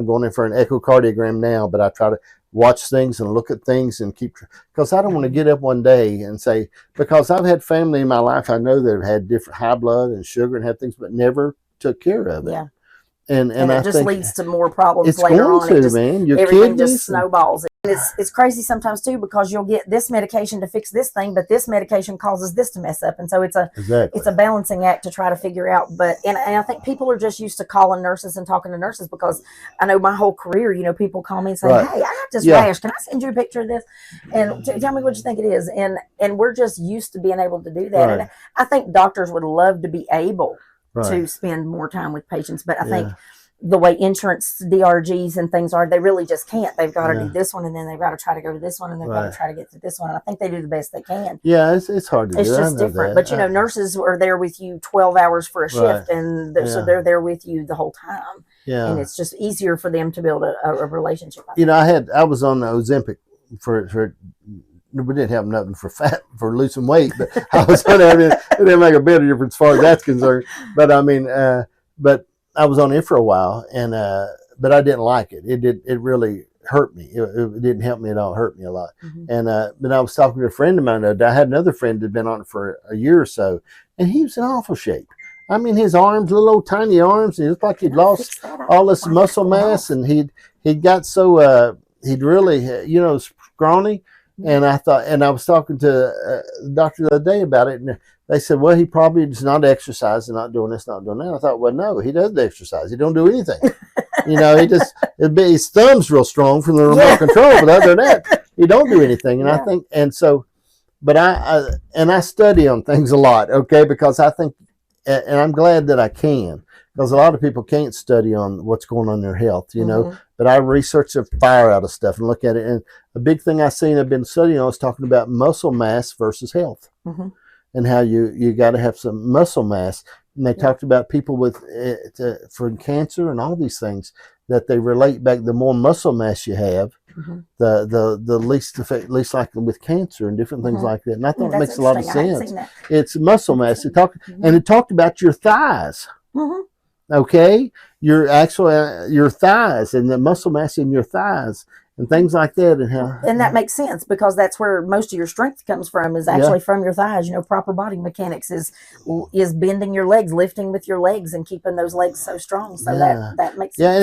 I'm going in for an echocardiogram now, but I try to watch things and look at things and keep, because I don't want to get up one day and say, because I've had family in my life, I know that have had different high blood and sugar and had things, but never took care of it. Yeah. And it I just think leads to more problems it's later going on. to, It just, man. Your everything kidneys just snowballs. And it's crazy sometimes too, because you'll get this medication to fix this thing, but this medication causes this to mess up, and so it's a balancing act to try to figure out. But and I think people are just used to calling nurses and talking to nurses, because I know my whole career, you know, people call me and say, "Hey, I got this rash. Can I send you a picture of this? And tell me what you think it is." And we're just used to being able to do that. And I think doctors would love to be able to spend more time with patients, but I think the way insurance DRGs and things are, they really just can't. They've got to do this one, and then they've got to try to go to this one, and they've got to try to get to this one. And I think they do the best they can. Yeah, it's hard to do. It's just different. But, you know, nurses are there with you 12 hours for a shift, and so they're there with you the whole time. Yeah. And it's just easier for them to build a relationship. You know, I was on the Ozempic for we didn't have nothing for losing weight, but I was on it. It didn't make a bit of difference as far as that's concerned. But I mean, but I was on it for a while, and but I didn't like it. It really hurt me. It didn't help me at all. It hurt me a lot. And but I was talking to a friend of mine. I had another friend that had been on it for a year or so, and he was in awful shape. I mean, his arms, little old tiny arms, and it looked like he'd lost all this muscle mass, and he'd got so he'd really scrawny. And I thought, and I was talking to the doctor the other day about it, and they said, well, he probably is not exercising, not doing this, not doing that. I thought, well, no, he does exercise. He don't do anything. You know, his thumb's real strong from the remote control, but other than that, he don't do anything. And I think, and so, but I study on things a lot, okay, because I think, and I'm glad that I can, because a lot of people can't study on what's going on in their health, you know. But I research the fire out of stuff and look at it. And a big thing I've been studying on is talking about muscle mass versus health, and how you got to have some muscle mass. And they talked about people with for cancer and all these things, that they relate back. The more muscle mass you have, the least likely with cancer and different things like that. And I thought it makes a lot of sense. It's muscle mass. It talked about your thighs. Okay, your thighs and the muscle mass in your thighs and things like that, and that makes sense, because that's where most of your strength comes from, is actually from your thighs. You know, proper body mechanics is bending your legs, lifting with your legs, and keeping those legs so strong. So that makes sense.